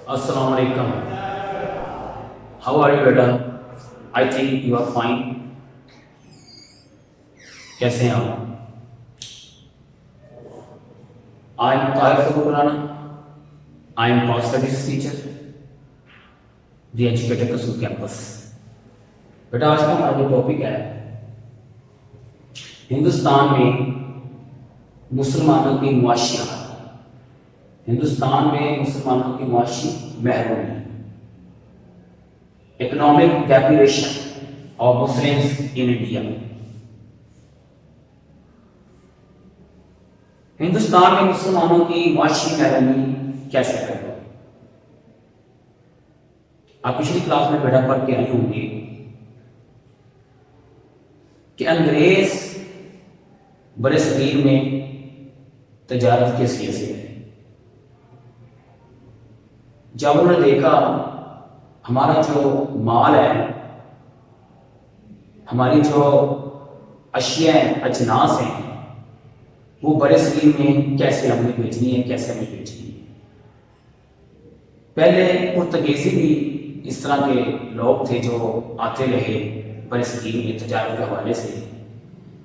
Assalamu alaikum. How are you, beta? I think you are fine. कैसे हैं आप? I am Tahir Farooq Rana. I am past studies teacher, the educator कसूर campus. बेटा आज का हमारा जो टॉपिक है, हिंदुस्तान में मुसलमानों की मुआशी हालत, हिंदुस्तान में मुसलमानों की मुआशी महरूमी, economic deprivation of Muslims in India. Hindustan में मुसलमानों की मुआशी महरूमी कैसे है? आप पिछली क्लास में बेटा पढ़ के आए होंगे कि अंग्रेज बड़े सगीर में तजारत के सिलसिले से जब उन्होंने देखा हमारा जो माल है, हमारी जो अशिया अजनास हैं, वो बड़े सगीर में कैसे हमें बेचनी है, कैसे हमें बेचनी है। पहले पुर्तगीजी भी इस तरह के लोग थे जो आते रहे बड़े सगीर में तजारत के हवाले से,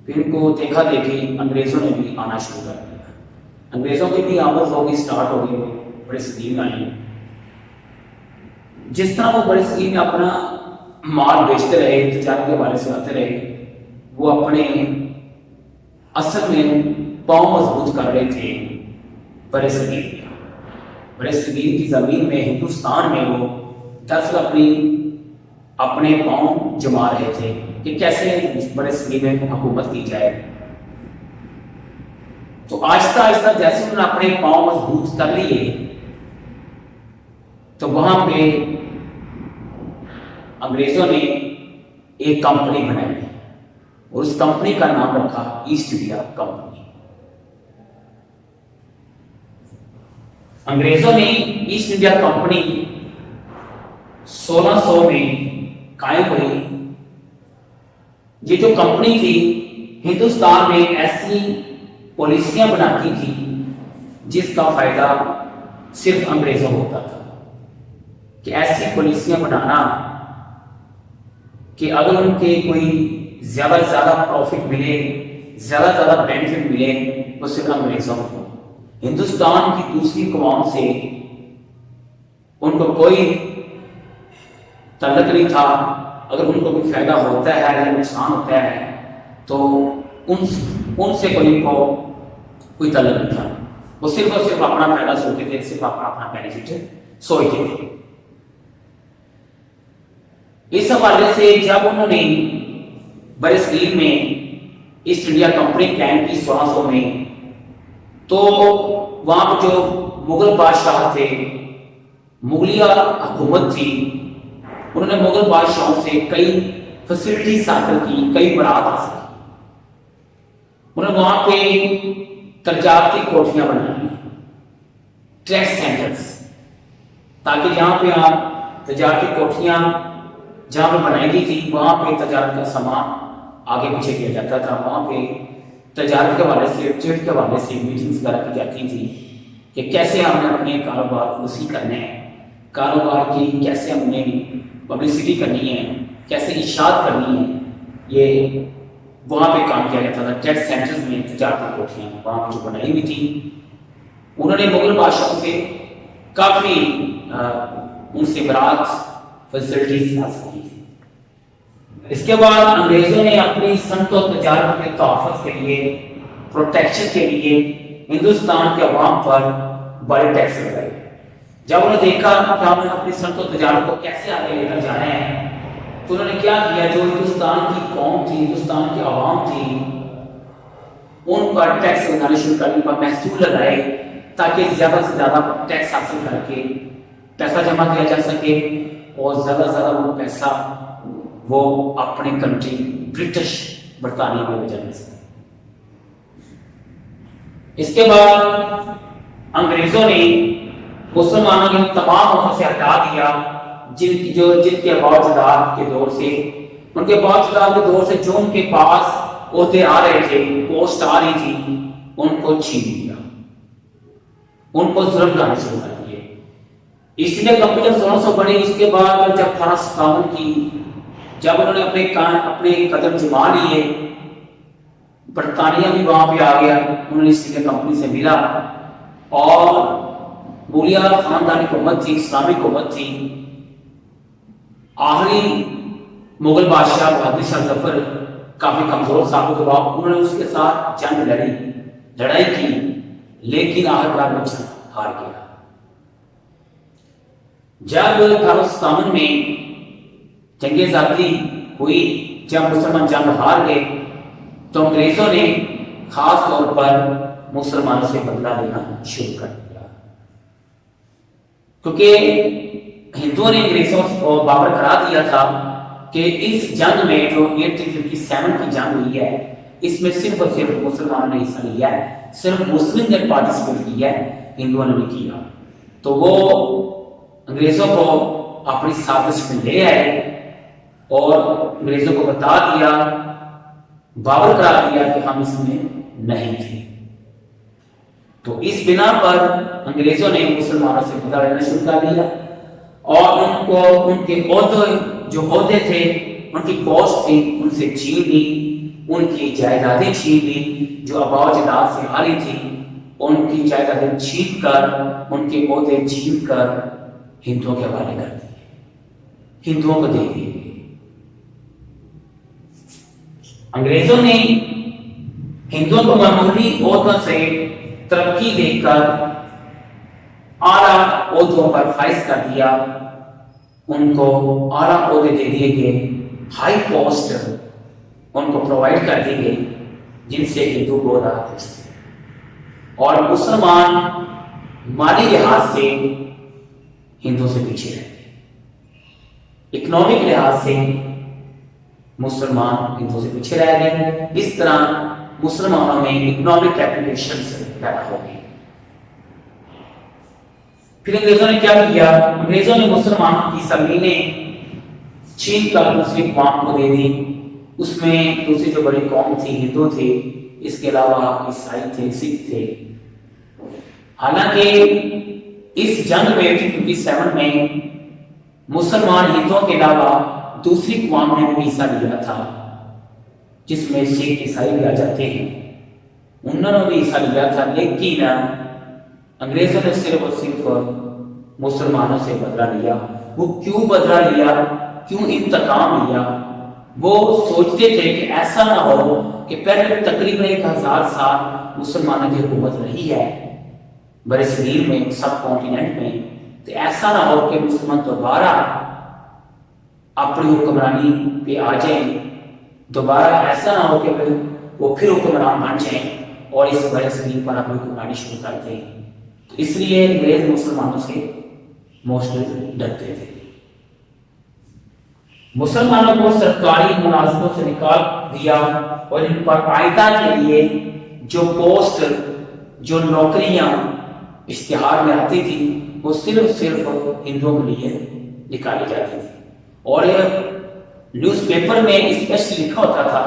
फिर इनको देखा देखी अंग्रेज़ों ने भी आना शुरू कर दिया। अंग्रेज़ों की भी आमद होगी, स्टार्ट हो गई, वो बड़े सगीर में आई। जिस तरह वो बड़े सगीर में अपना माल बेचते रहे, तजारत के हवाले से आते रहे, वो अपने असल में पाँव मजबूत कर रहे थे बड़े सगीर में। बड़े सगीर की ज़मीन में, हिंदुस्तान में वो दरअसल अपने पाँव जमा रहे थे कि कैसे बड़े सगीर में हुकूमत की जाए। तो आहिस्ता आहिस्ता जैसे उन्होंने अपने पाँव मजबूत कर लिए, तो वहां पे अंग्रेजों ने एक कंपनी बनाई और उस कंपनी का नाम रखा ईस्ट इंडिया कंपनी। अंग्रेजों ने ईस्ट इंडिया कंपनी 1600 में कायम हुई। ये जो कंपनी थी, हिंदुस्तान में ऐसी पॉलिसियां बनाती थी जिसका फायदा सिर्फ अंग्रेजों को होता था। कि ऐसी पॉलिसियां बनाना कि अगर उनके कोई ज्यादा से ज्यादा प्रॉफिट मिले, ज्यादा से ज्यादा बेनिफिट मिले, वो सिर्फ अंग्रेजों को। हिंदुस्तान की दूसरी कौम से उनको कोई तल्लुक नहीं था। अगर उनको कोई फायदा होता है या नुकसान होता है तो उनसे कोई को कोई तल्लुक नहीं था। वो सिर्फ और सिर्फ अपना फायदा सोचते थे, सिर्फ अपना बेनिफिट सोचते थे। इस हवाले से जब उन्होंने बड़े सगीर में ईस्ट इंडिया कंपनी कायम की 1600 में, तो वहां पर जो मुगल बादशाह थे, मुगलिया हुकूमत थी, उन्होंने मुगल बादशाहों से कई फैसिलिटीज हासिल की, कई बरात हासिल की। उन्होंने वहां पे तजारती कोठियां बनाई, ट्रेड सेंटर्स, ताकि जहां पे आप तजारती कोठियां जहां पर बनाई गई थी, वहां पे तजारत का सामान आगे पीछे किया जाता था। वहां पे तजारत के हवाले से, ट्रेड के हवाले से मीटिंग्स वगैरह की जाती थी कि कैसे हमने अपने कारोबार को वसी करने हैं, कारोबार की कैसे हमने पब्लिसिटी करनी है, कैसे इशात करनी है। ये वहां पे काम किया जाता था। ट्रेड सेंटर्स में तजारती कोठियां वहां जो बनाई हुई थी, उन्होंने मुगल बादशाहों से काफी उनसे बरात फैसिलिटीज हासिल की थी। इसके बाद अंग्रेजों ने अपनी सनत और तजारत के तहफ़्फ़ुज़ के लिए, प्रोटेक्शन के लिए हिंदुस्तान के अवाम पर बड़े टैक्स लगाए। जब उन्होंने देखा कि हमने अपनी सनत और तजारत को कैसे आगे लेकर जाना है, तो उन्होंने क्या किया, जो हिंदुस्तान की कौम थी, हिंदुस्तान की आवाम थी, उन पर टैक्स लगाने शुरू कर, उन पर महसूल लगाए, ताकि ज्यादा से ज्यादा टैक्स हासिल करके पैसा जमा किया जा सके और ज्यादा से ज्यादा वो पैसा वो अपने कंट्री ब्रिटिश बरतानिया में भेजा सके। इसके बाद अंग्रेजों ने मुसलमानों के तमाम मुल्कों से हटा दिया जिनके बावजदाद के दौर से, उनके बावजदाद के दौर से जो उनके पास ओहदे आ रहे थे, पोस्ट आ रही थी, उनको छीन लिया, उनको जुल्म करना शुरू कर दिए। ईस्ट इंडिया कंपनी जब 1600 बनी, उसके बाद जब 1857 की जब उन्होंने अपने कदम जमा लिए, बरतानिया भी वहां पे आ गया, उन्होंने ईस्ट इंडिया कंपनी से मिला और मुगलिया खानदानी हुकूमत थी, इस्लामिक हुकूमत थी। आखिरी मुगल बादशाह बहादुर शाह जफर काफी कमजोर साबित हुआ, उन्होंने उसके साथ जंग लड़ाई की, लेकिन आखिरकार वो जंग हार गया। जब 1857 में जंग आजादी हुई, जब मुसलमान जंग हार गए, तो अंग्रेजों ने खास तौर पर मुसलमानों से बदला लेना शुरू कर दिया, क्योंकि हिंदुओं ने अंग्रेजों को बावर करा दिया था कि इस जंग में जो 1857 की जंग हुई है, इसमें सिर्फ और सिर्फ मुसलमानों ने हिस्सा लिया है, सिर्फ मुस्लिम ने पार्टिसिपेट किया है, हिंदुओं ने नहीं किया। तो वो अंग्रेजों को अपनी साजिश में ले आए और अंग्रेजों को बता दिया, बावर करा दिया कि हम इसमें नहीं थे। तो इस बिना पर अंग्रेजों ने मुसलमानों से बदला लेना शुरू कर दिया और उनको उनके जो ओहदे थे, उनकी पोस्ट थी, उनसे छीन ली, उनकी जायदादें छीन ली, जो आबाओ जदाद से आ रही थी, उनकी जायदादें छीन कर, उनके ओहदे छीन कर हिंदुओं के हवाले कर दिए, हिंदुओं को दे दिए। अंग्रेजों ने हिंदुओं को मामूली ओहदों से तरक्की देकर आला ओहदों पर फाइज कर दिया, उनको आला ओहदे दे दिए गए, हाई पोस्ट उनको प्रोवाइड कर दी गई, जिनसे हिंदू बहुत खुश थे और मुसलमान माली लिहाज से हिंदुओं से पीछे रह गए, इकोनॉमिक लिहाज से मुसलमान हिंदुओं से पीछे रह गए। इस तरह मुसलमानों में इकोनॉमिक कैपिटुलेशन पैदा हो गई। फिर अंग्रेजों ने क्या किया? अंग्रेजों ने मुसलमानों की जमीनें छीन कर दूसरी कौम को दे दी। उसमें दूसरी जो बड़ी कौम थी हिंदू थे, इसके अलावा ईसाई थे, सिख थे। हालांकि इस जंग में 1857 में मुसलमान हिंदुओं के अलावा दूसरी कौम ने भी हिस्सा लिया था, जिसमें सिख ईसाई भी आ जाते हैं, उन्होंने भी हिस्सा लिया था। लेकिन अंग्रेजों ने सिर्फ और सिर्फ मुसलमानों से बदला लिया। वो क्यों बदला लिया, क्यों इंतकाम लिया? वो सोचते थे कि ऐसा ना हो कि पहले तकरीबन 1000 साल मुसलमानों की हुकूमत रही है बरसगीर में, सब कॉन्टिनेंट में, तो ऐसा ना हो कि मुसलमान दोबारा अपनी हुक्मरानी पे आ जाए, दोबारा ऐसा ना हो कि वो फिर हुक्मरान बन जाए और इस बरसगीर पर अपनी हुक्मरानी शुरू कर दें। तो इसलिए अंग्रेज मुसलमानों से मोस्टली डरते थे। मुसलमानों को सरकारी मुनासिबों से निकाल दिया और इन पर आयदा के लिए जो पोस्ट, जो नौकरियां इश्तिहार में आती थी, वो सिर्फ हिंदुओं के लिए निकाली जाती थी। और न्यूज़पेपर में स्पष्ट लिखा होता था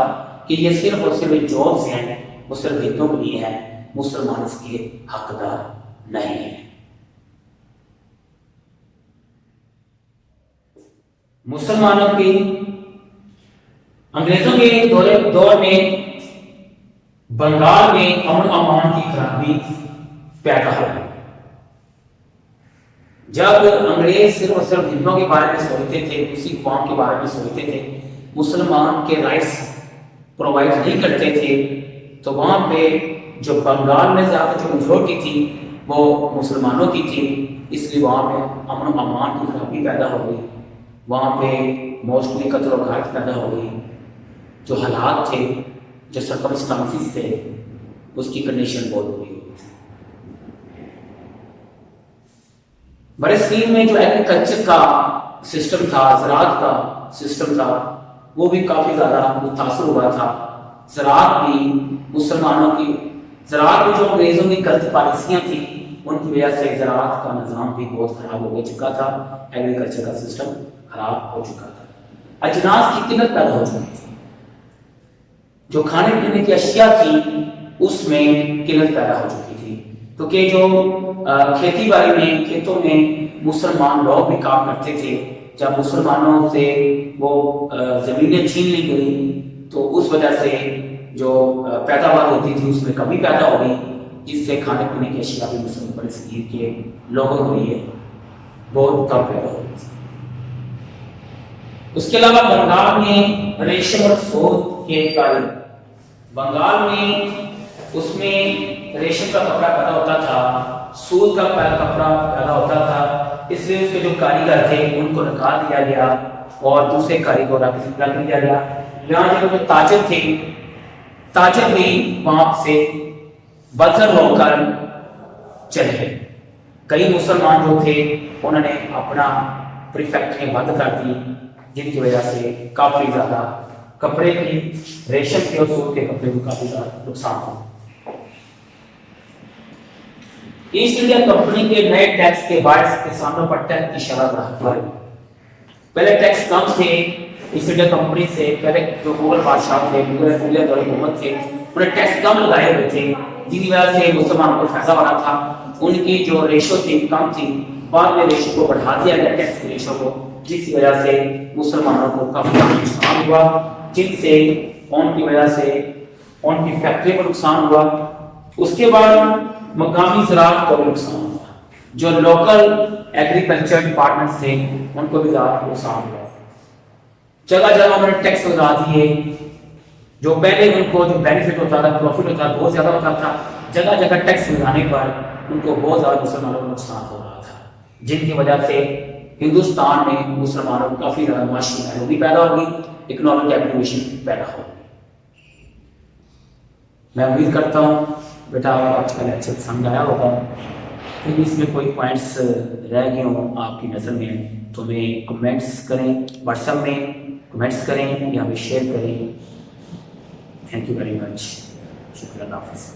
कि ये सिर्फ और सिर्फ जॉब्स हैं, वो सिर्फ हिंदुओं के लिए हैं, मुसलमान इसके हकदार नहीं है। मुसलमानों की अंग्रेजों के दौर में बंगाल में अमन अमान की खराबी पैदा हो गई। जब अंग्रेज सिर्फ और सिर्फ हिंदुओं के बारे में सोचते थे, किसी कौम के बारे में सोचते थे, मुसलमान के राइट्स प्रोवाइड नहीं करते थे, तो वहां पे जो बंगाल में ज्यादा जो मेजोरिटी थी वो मुसलमानों की थी, इसलिए वहां पे अमन अमान की खराबी पैदा हो गई। वहां पे मोस्टली कत्ल और घात पैदा हो गई। जो हालात थे, जो सर्कमस्टांसेस थे, उसकी कंडीशन बहुत बुरी हुई थी। बरसगीर में जो एग्रीकल्चर का सिस्टम था, ज़राअत का सिस्टम था, वो भी काफी ज्यादा मुतासर हुआ था। ज़राअत भी मुसलमानों की, ज़राअत में जो अंग्रेजों की गलत पॉलिसियां थी, उनकी वजह से ज़राअत का निज़ाम भी बहुत खराब हो चुका था, एग्रीकल्चर का सिस्टम खराब हो चुका था। अजनास की किल्लत पैदा हो चुकी थी, जो खाने पीने की अशिया थी उसमें किल्लत पैदा हो चुकी थी। तो कि जो खेती बाड़ी में, खेतों में मुसलमान लोग भी काम करते थे, जब मुसलमानों से वो जमीनें छीन ली गई तो उस वजह से जो पैदावार होती थी उसमें कमी पैदा हो गई, जिससे खाने पीने की अशिया भी मुस्लिम बरसगीर के लोगों के लिए बहुत कम पैदा हो गई। उसके अलावा बंगाल में रेशम और सूत के कार्य, बंगाल में उसमें रेशम का कपड़ा पैदा होता था, सूत का कपड़ा पैदा होता था, इसलिए उसके जो कारीगर थे उनको निकाल दिया गया और दूसरे कारीगर रख दिया गया। यहाँ जो ताजर थे, ताजर भी वहां से बदतर होकर चले गए। कई मुसलमान जो थे उन्होंने अपना फैक्ट्री बंद कर दी, जिनकी वजह से काफी ज्यादा कपड़े की, रेशम के और सूत के कपड़े को काफी ज्यादा नुकसान हुआ। ईस्ट इंडिया कंपनी के नए टैक्स के बाद किसानों पर टैक्स की शरह बढ़ी। पहले टैक्स कम थे ईस्ट इंडिया कंपनी से, पहले जो मुगल बादशाह थे, मुगल हुकूमत थे, उन्हें टैक्स कम लगाए हुए थे, जिसकी वजह से मुसलमानों को फायदा हो रहा था। उनकी जो रेशो थी कम थी, बाद में रेशो को बढ़ा दिया गया, टैक्स की रेशो को, जिसकी वजह से मुसलमानों को काफी नुकसान हुआ, जिनसे उनकी वजह से उनकी फैक्ट्री को नुकसान हुआ। उसके बाद मकामी ज़राअत को भी नुकसान हुआ, जो लोकल एग्रीकल्चर डिपार्टमेंट थे उनको भी ज़्यादा नुकसान हुआ। जगह जगह उन्होंने टैक्स लगा दिए, जो पहले उनको जो बेनिफिट होता था, प्रॉफिट होता था, बहुत ज़्यादा होता था, जगह जगह टैक्स लगाने पर उनको बहुत ज़्यादा मुसलमानों को नुकसान हो रहा था, जिनकी वजह से हिंदुस्तान में मुसलमानों को काफ़ी ज़्यादा माशी भी पैदा होगी, इकोनॉमिक एक्टिवेशन पैदा होगी। मैं उम्मीद करता हूँ बेटा आज का लेक्चर समझ आया होगा। फिर इसमें कोई पॉइंट्स रह गए हों आपकी नज़र में तो हमें कमेंट्स करें, व्हाट्सएप में कमेंट्स करें या हमें शेयर करें। थैंक यू वेरी मच, शुक्रिया, अल्लाह हाफ़िज़।